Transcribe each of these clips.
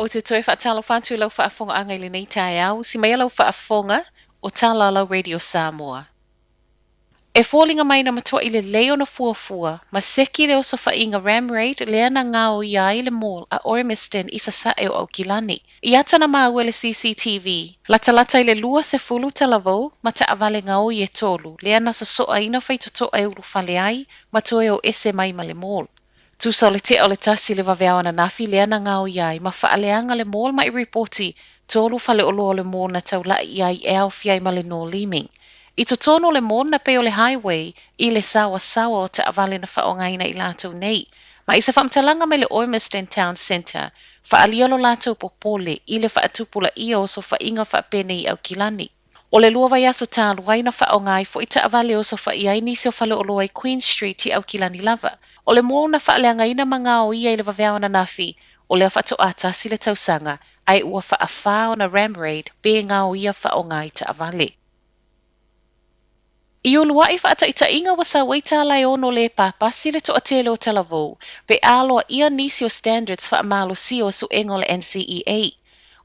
O te toi whaatalo whātu lau whaafonga anga i nei tae au, si mai lau whaafonga o Tālala Radio Samoa. E fōlinga mai na matua i le leo na fuafua, ma seki le oso whainga Ram Raid lea na ngāo ia i le mall a Ormiston i sa sae o Aukilani. I atana mau le CCTV, lata i le lua se fulu talavou, ma ta avale ngāo i e tolu, lea na sosoa ina whai toto e uru whale ai, ma toe o ese mai ma le mall. Tusa o le te o le tasi le waweawa na nafi lea na ngāo iai, ma whaaleanga le mall ma i reporti, tolu whale o loa le mall na taula iai e au fiai ma le no liming. I to tono le mall na pe o le highway, i le sawa o te avale na whaongaina i lātou nei. Ma isa whamtalanga me le Ormiston Town Centre, whaalia lo lātou popole, i le whaatupula ia o so whainga whaapene i Aukilani. O le lua vai aso tālu ai na whaongai fo i te avale o so whaiai nisi o whale o loa i Queen Street i Aukilani lava. O le mall na whaaleanga ina mga o ia i le waweawa na nafi, o le whato ata si le tausanga, ai ua whaafā o na Ram Raid, be ngā o ia whaongai te avale. I ulua i whaata inga wasa waitala ono le papasi le toa tele o talavou, pe aloa ia nisi o standards whaamalo si o su engo le NCEA.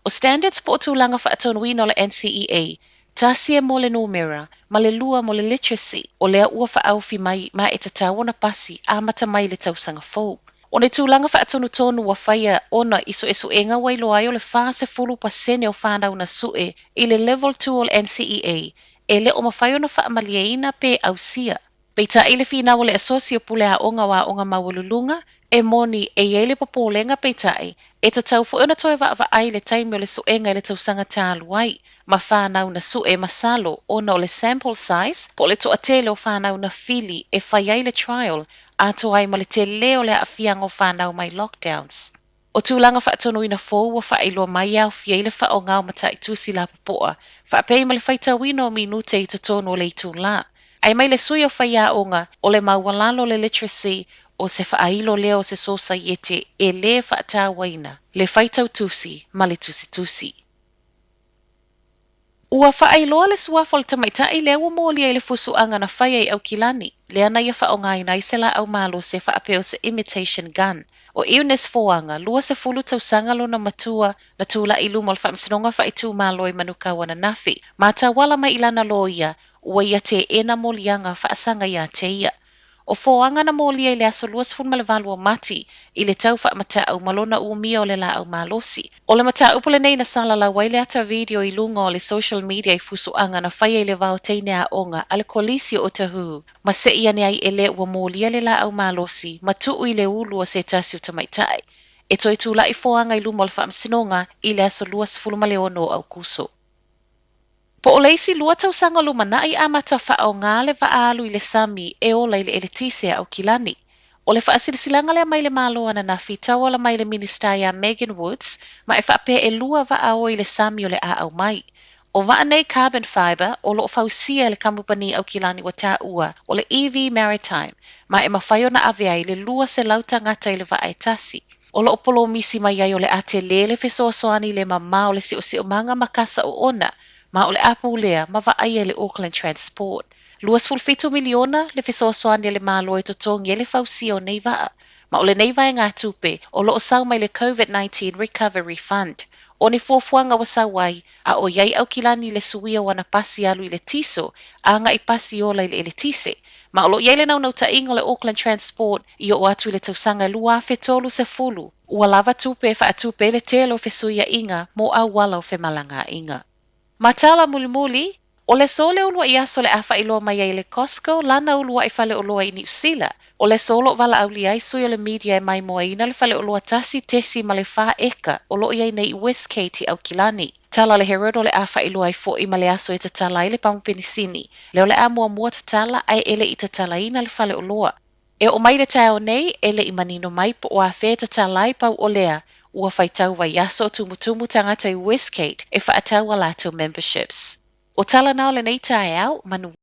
O standards po tūlanga whaatonuino le NCEA, tasi e mo le numera, ma le lua mo le literacy, o lea ua whaauwhi mai ma e tatawana pasi a mata mai le tausanga fou. O ne tūlanga whaatonu tonu wa whaia ona iso esu enga wailo ai o le whaase fulu pasene o whanau na sue i le level 2 o le NCEA, e le o mawhai ona whaamaliaina pe au sia. Pei ta ile whina o le asosio pule a onga wa onga mawululunga, e moni e ele popolenga pei tai, e ta tau fo ona toi wa ai le taimi o le suenga i le tausanga tālu ai, ma whanau na sue masalo ona o le sample size, po le toa tele o whanau na fili e whai ai le trial, a to ai ma le te leo le awhiang o whanau mai lockdowns. O tūlanga whaatonu ina fōu wa whaeloa mai au fia i le whao ngau mata i tūsi la papoa, whaapei ma le whaitau wino o minute i tonu o le itū la. Ai mai le sui o whaia onga o le maualalo le literacy o se whaailo leo se society e le whaatawaina, le whaitau tūsi ma le tūsi. Ua whaailoa le suafo le tamaitai leo mōlia i le fusuanga na whaia i Aukilani, le ana ia whaongai na isela au malo se whaapeo se imitation gun. O Eunice Foanga, lua se fulu tausanga lo na matua na tula i lumol whaamsinonga whaitu malo i manukawa na nafi. Mata wala mai ilana loia, ua ia te ena molianga whaasanga ia te ia. O Foanga na molia i le aso luas fun malevalu o mati, i le tau whaamata au malona umia o le la au malosi. O le mata upule nei na sala la waile ata video i lunga o le social media i fusuanga na whaia i le vau teine a onga ale kolisi o tahu. Ma se ia ne ai ele ua molia le la au malosi, ma tuu i le ulu o se tasi o tamaitai. E toi tula i Foanga i lumol whaamsinonga i le aso luas fulu maleono au kuso. Po o leisi lua tausanga lumana i amata whao ngā le vaalu i le sami e ola i le eletise a Aukilani. O le whaasilisilanga le mai le malo ana na whitawa la mai le minista ia Megan Woods, ma e whaape e lua vaao i le sami o le a au mai. O vaa nei carbon fiber o lo fausia le kamupani Aukilani wa tā ua o le EV Maritime, ma e mawhaio na avea i le lua se lauta ngata i le vaa e tasi. O lo polo misi mai ai o le ate le fesoasoani le mama o le si o manga makasa o ona, ma o le apu lea ma vaai le Auckland Transport. Luas fulfitu miliona le fesoasoani le malo e totongi le fausia o nei vaa. Ma o le nei vai ngā tupe o lo sau mai le COVID-19 Recovery Fund. O ni fuafuanga wa sawai a o iai Aukilani le suia wana pasi alu i le tiso a nga i pasi ola i le tise. Ma o lo iai le nau ta ingo le Auckland Transport i o atu i le tausanga lua fetolu se fulu. Ua lava tupe fa atupe le telo fesuia inga mo au wala o fe malanga inga. Matala mulimuli, o le sole ulua i aso le afa iloa mai ai le Costco, lana ulua i fale ulua i New Zealand. O le solo vala au li ai sui o le media e mai moa ina le fale ulua tasi tesi ma le wha eka, o lo i ai nei West Cape i Aukilani. Tala le Herod o le afa ilua i fo i ma le aso i tatala i le pamupenisini. Leo le amua mua tatala ai ele i tatala ina le fale ulua. E o mai le tau nei, ele i manino mai po o a fe tatala i pau o lea, ua whaitau vai aso tumutumu tangata i West Cape e whaatau a lato memberships. O tala nao le nei tae au, manu